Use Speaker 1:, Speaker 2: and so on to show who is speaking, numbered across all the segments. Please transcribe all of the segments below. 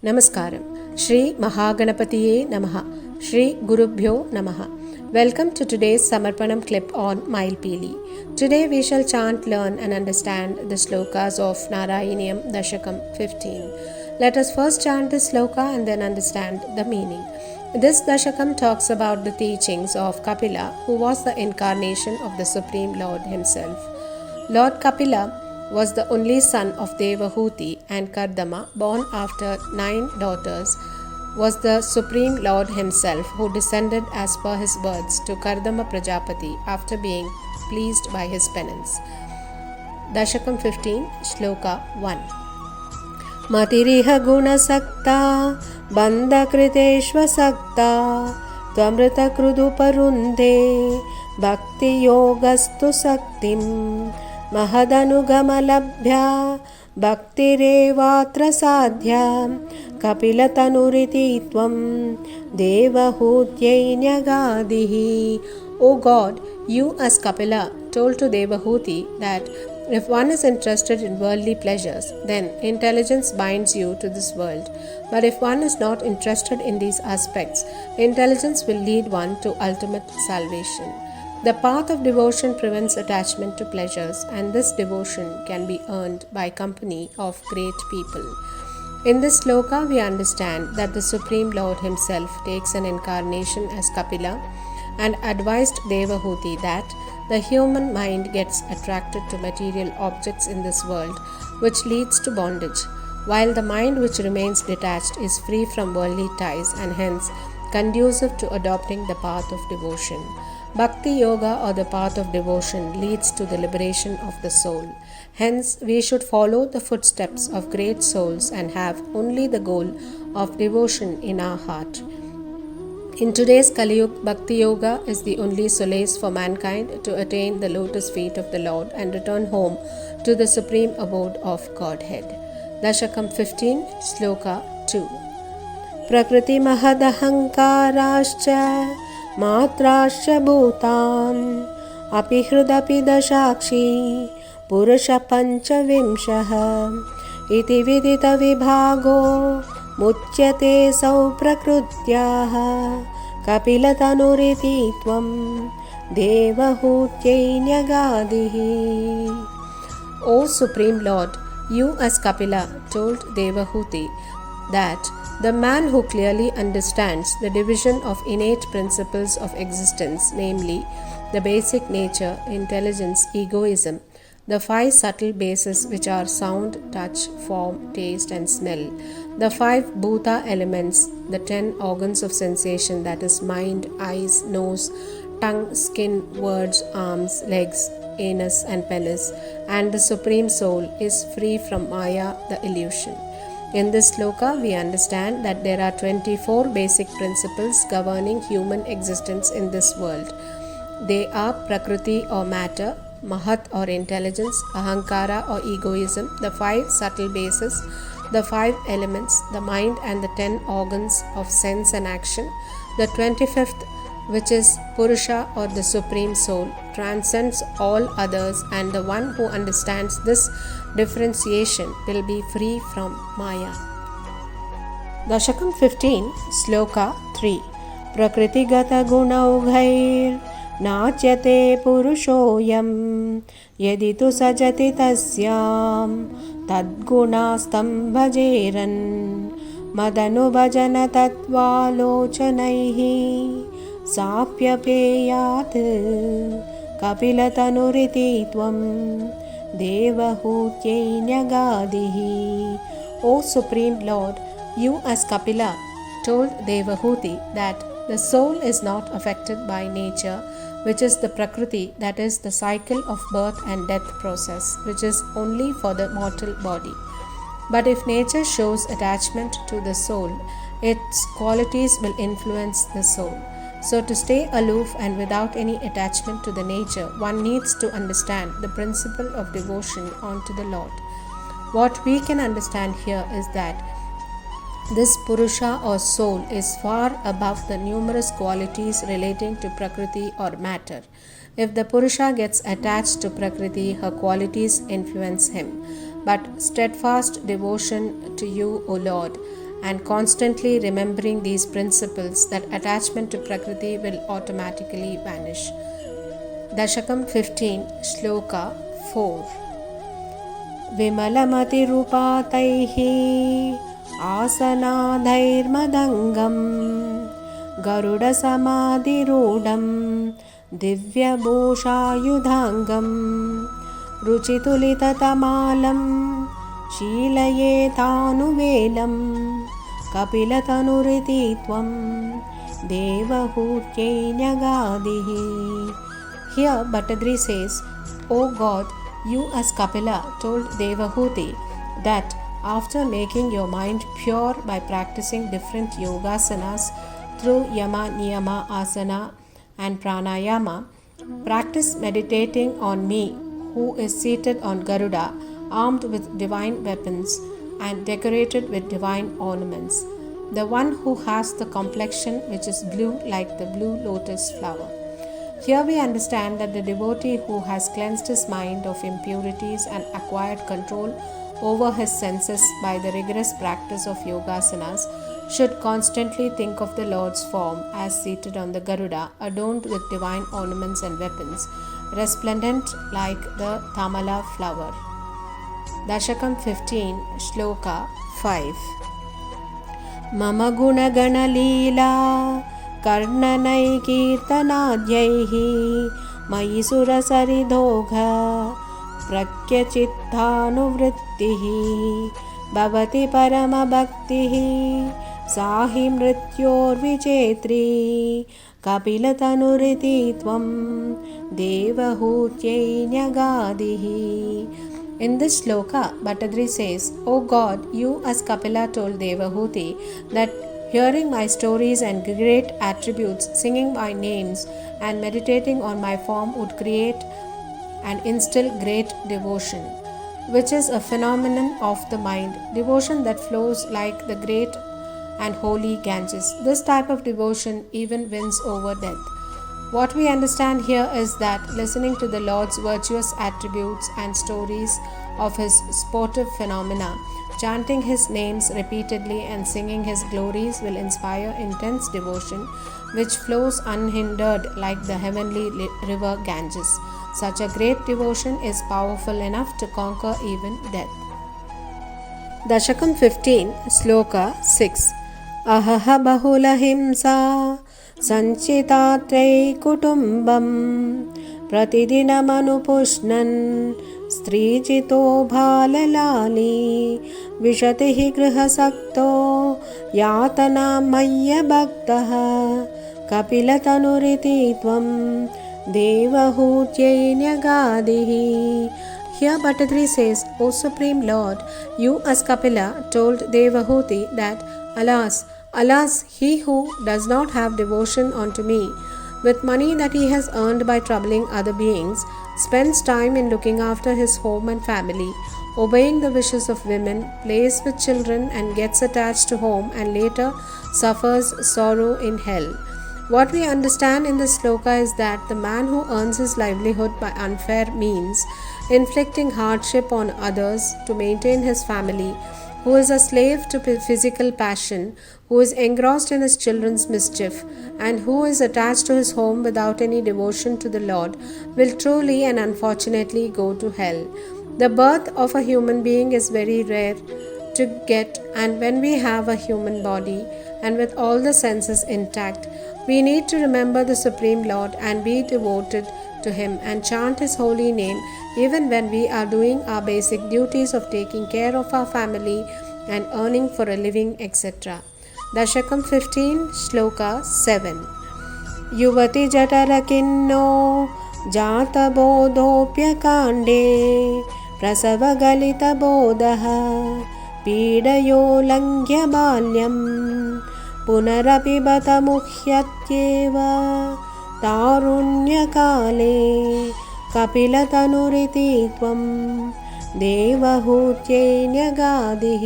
Speaker 1: Namaskaram. Shri Mahaganapatiye Namaha. Shri Gurubhyo Namaha. Welcome to today's Samarpanam clip on Mailpili. Today we shall chant, learn and understand the slokas of Narayaniyam Dashakam 15. Let us first chant the sloka and then understand the meaning. This Dashakam talks about the teachings of Kapila, who was the incarnation of the Supreme Lord himself. Lord Kapila was the only son of Devahuti, and Kardama, born after 9 daughters, was the Supreme Lord himself, who descended as per his words to Kardama Prajapati after being pleased by his penance. Dashakam 15, Shloka 1. Matiriha gunasakta bandhakriteshvasakta tvamrita kruduparunde bhakti yogastu saktim Mahadanugama bhaktirevatra sadhya kapilatanuriti tvam devahutyainyagadihi. O God, you as Kapila told to Devahuti that if one is interested in worldly pleasures, then intelligence binds you to this world. But if one is not interested in these aspects, intelligence will lead one to ultimate salvation. The path of devotion prevents attachment to pleasures, and this devotion can be earned by company of great people. In this sloka, we understand that the Supreme Lord himself takes an incarnation as Kapila and advised Devahuti that the human mind gets attracted to material objects in this world, which leads to bondage, while the mind which remains detached is free from worldly ties and hence conducive to adopting the path of devotion. Bhakti Yoga, or the path of devotion, leads to the liberation of the soul. Hence, we should follow the footsteps of great souls and have only the goal of devotion in our heart. In today's Kali Yuga, Bhakti Yoga is the only solace for mankind to attain the lotus feet of the Lord and return home to the supreme abode of Godhead. Dashakam 15, Shloka 2. Prakriti mahadahankarascha Matrascha bhutan api hridapi dashakshi purusha panchavimshah iti vidita vibhago muchyate sau prakrutyah kapilatanuriti tvam devahutyainyagadihi. O Supreme Lord, you as Kapila told Devahuti that the man who clearly understands the division of innate principles of existence, namely the basic nature, intelligence, egoism, the 5 subtle bases which are sound, touch, form, taste and smell, the 5 bhuta elements, the 10 organs of sensation, that is mind, eyes, nose, tongue, skin, words, arms, legs, anus and penis, and the Supreme Soul is free from Maya, the illusion. In this sloka, we understand that there are 24 basic principles governing human existence in this world. They are Prakriti or matter, Mahat or intelligence, Ahankara or egoism, the 5 subtle bases, the 5 elements, the mind and the 10 organs of sense and action. The 25th, which is Purusha or the Supreme Soul, transcends all others, and the one who understands this differentiation will be free from Maya. Dashakam 15, Sloka 3. Prakriti gata gunaughair nachyate purushoyam yadi tu sajati tasyam tadgunastam bhajeran madanu bhajana tatvalochanaihi sapyapeyat kapilatanuriti tvam devahutyainyagadihi. O Supreme Lord, you as Kapila told Devahuti that the soul is not affected by nature, which is the Prakriti, that is the cycle of birth and death process, which is only for the mortal body. But if nature shows attachment to the soul, its qualities will influence the soul. So to stay aloof and without any attachment to the nature, one needs to understand the principle of devotion unto the Lord. What we can understand here is that this Purusha or soul is far above the numerous qualities relating to Prakriti or matter. If the Purusha gets attached to Prakriti, her qualities influence him. But steadfast devotion to you, O Lord, and constantly remembering these principles, that attachment to Prakriti will automatically vanish. Dashakam 15, Shloka 4. Vimalamatirupaataihi आसनाधैर्मदङ्गं गरुडसमाधिरूढं दिव्यभूषायुधाङ्गं रुचितुलिततमालं शीलयेतानुवेलं कपिलतनुरिति त्वं देवहूत्यै न्यगादिः. Here Bhattadri says, O God, you as Kapila told Devahuti that after making your mind pure by practicing different yogasanas through Yama, Niyama, Asana and Pranayama, practice meditating on me who is seated on Garuda, armed with divine weapons and decorated with divine ornaments, the one who has the complexion which is blue like the blue lotus flower. Here we understand that the devotee who has cleansed his mind of impurities and acquired control over his senses by the rigorous practice of yogasanas should constantly think of the Lord's form as seated on the Garuda, adorned with divine ornaments and weapons, resplendent like the Tamala flower. Dashakam 15, Shloka 5. Mama guna gana leela karnanai kirtanadhyaihi mayisura saridogha प्रत्यचित्तानुवृत्तिः भवति परमभक्तिः साहि मृत्योर्विजेत्री कपिलतनुरिति त्वं देवहूत्यै न्यगादिः. In this shloka, Bhattadri says, O God, you as Kapila told Devahuti that hearing my stories and great attributes, singing my names and meditating on my form would create and instill great devotion, which is a phenomenon of the mind, devotion that flows like the great and holy Ganges. This type of devotion even wins over death. What we understand here is that listening to the Lord's virtuous attributes and stories of His sportive phenomena, chanting His names repeatedly and singing His glories will inspire intense devotion which flows unhindered like the heavenly river Ganges. Such a great devotion is powerful enough to conquer even death. Dashakam 15, Sloka 6. Ahaha bahula himsa sanchitatrai kutumbam pratidinamanupushnan strijito bhalalali vishatihi grihasakto yatana mayya bhaktaha kapilatanuriti tvam Devahutyai Nyagadihi. Here Bhattadri says, O Supreme Lord, you as Kapila told Devahuti that, Alas, alas, he who does not have devotion unto me, with money that he has earned by troubling other beings, spends time in looking after his home and family, obeying the wishes of women, plays with children and gets attached to home and later suffers sorrow in hell. What we understand in this sloka is that the man who earns his livelihood by unfair means, inflicting hardship on others to maintain his family, who is a slave to physical passion, who is engrossed in his children's mischief, and who is attached to his home without any devotion to the Lord, will truly and unfortunately go to hell. The birth of a human being is very rare to get, and when we have a human body and with all the senses intact, we need to remember the Supreme Lord and be devoted to Him and chant His holy name even when we are doing our basic duties of taking care of our family and earning for a living, etc. Dashakam 15, Shloka 7. Yuvati jatarakinno jata bodhopyakande prasavagalita bodha pidayo langhya balyam पुनरपि बत मुह्यत्येव तारुण्यकाले कपिलतनुरिति त्वं देवहूत्यै न्यगादिः.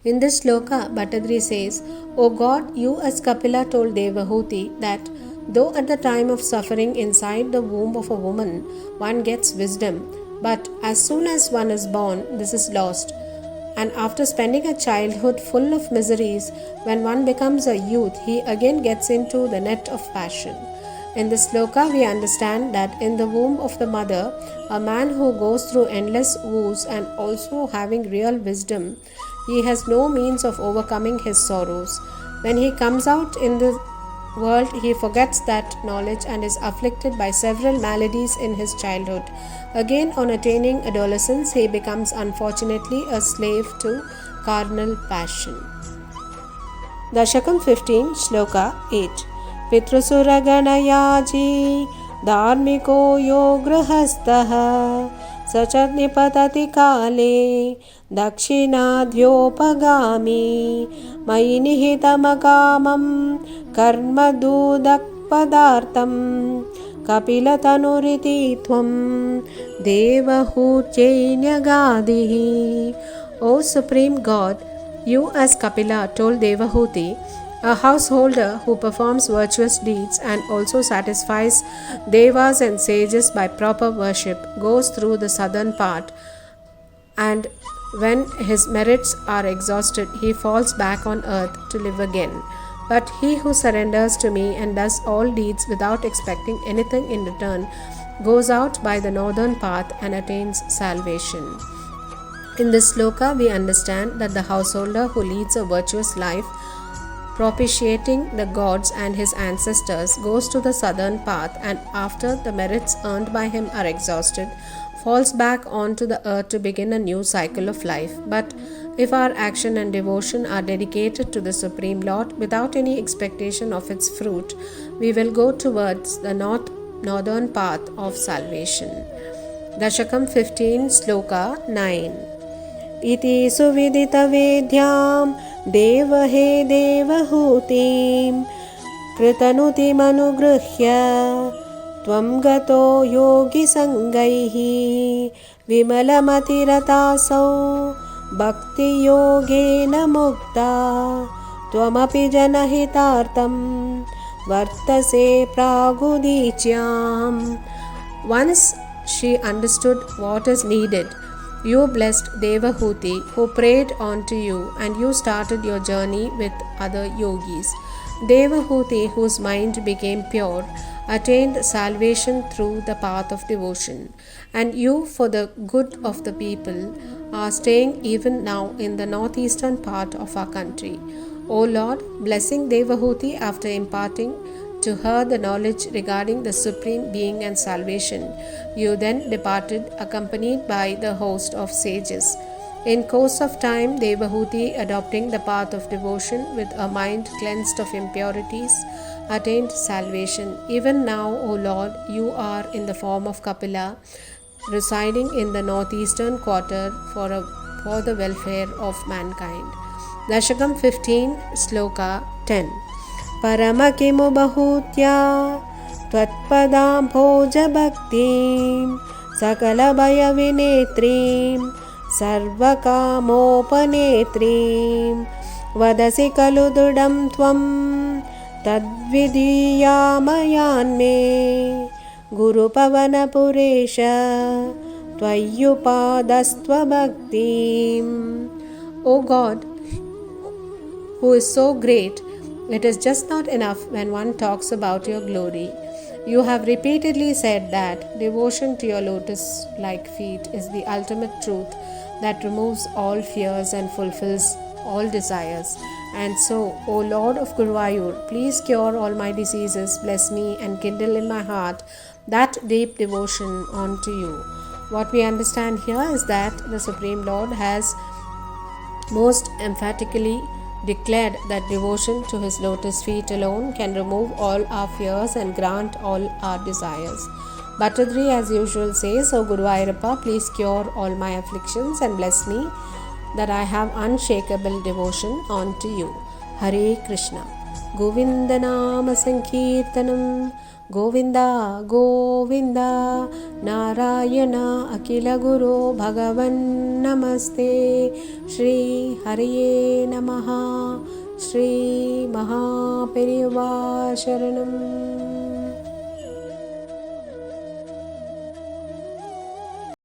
Speaker 1: In this shloka, Bhattadri says, O God, you as Kapila told Devahuti that though at the time of suffering inside the womb of a woman one gets wisdom, but as soon as one is born, this is lost. and after spending a childhood full of miseries, when one becomes a youth, he again gets into the net of passion. In this sloka, we understand that in the womb of the mother, a man who goes through endless woes and also having real wisdom, he has no means of overcoming his sorrows. When he comes out in the world, he forgets that knowledge and is afflicted by several maladies in his childhood. Again, on attaining adolescence, he becomes unfortunately a slave to carnal passion. Dashakam 15, Shloka 8. Pitrusuraganayāji dharmiko yo grahastah sacha nipatati kale dakshinadhyopagami mayi nihitamakamam karma dudak padartam kapilatanuriti tvam devahutyenyagadihi. O Supreme God, you as Kapila told Devahuti, a householder who performs virtuous deeds and also satisfies devas and sages by proper worship goes through the southern part, and when his merits are exhausted, he falls back on earth to live again. But he who surrenders to me and does all deeds without expecting anything in return goes out by the northern path and attains salvation. In this sloka, we understand that the householder who leads a virtuous life, propitiating the gods and his ancestors, goes to the southern path, and after the merits earned by him are exhausted, falls back onto the earth to begin a new cycle of life. But if our action and devotion are dedicated to the Supreme Lord without any expectation of its fruit, we will go towards the northern path of salvation. Dashakam 15, Sloka 9. Iti suvidita vedyam devahe devahutim kritanuti manugruhya tvam gato yogi sangaihi vimalamatiratasau bhakti yogena mukta tvamapi janahitartam vartase pragudicyam. Once she understood what is needed, you blessed Devahuti, who prayed unto you, and you started your journey with other yogis. Devahuti, whose mind became pure, attained salvation through the path of devotion. And you, for the good of the people, are staying even now in the northeastern part of our country. O Lord, blessing Devahuti after imparting to her the knowledge regarding the Supreme Being and salvation, you then departed accompanied by the host of sages. In course of time, Devahuti, adopting the path of devotion with a mind cleansed of impurities, attained salvation. Even now, O Lord, you are in the form of Kapila, residing in the northeastern quarter for the welfare of mankind. Dashakam 15, Sloka 10. Paramakimo bahutya tvatpadam bhoja bhaktim sakala bhaya vinetrim sarvakamopanetrim vadasi kalu dudam tvam tadvidiyamayanme guru pavana puresha tvayupadastva bhaktim. O God, who is so great, it is just not enough when one talks about your glory. You have repeatedly said that devotion to your lotus-like feet is the ultimate truth that removes all fears and fulfills all desires. And so, O Lord of Guruvayur, please cure all my diseases, bless me, and kindle in my heart that deep devotion unto you. What we understand here is that the Supreme Lord has most emphatically declared that devotion to his lotus feet alone can remove all our fears and grant all our desires. Bhattadri as usual says, O Guruvayurappa, please cure all my afflictions and bless me that I have unshakable devotion unto you. Hare Krishna. Govinda Nama Sankirtanam Govinda Govinda Narayana Akila Guru Bhagavan Namaste Shri Hariye Namaha Shri Mahaperiyava Sharanam.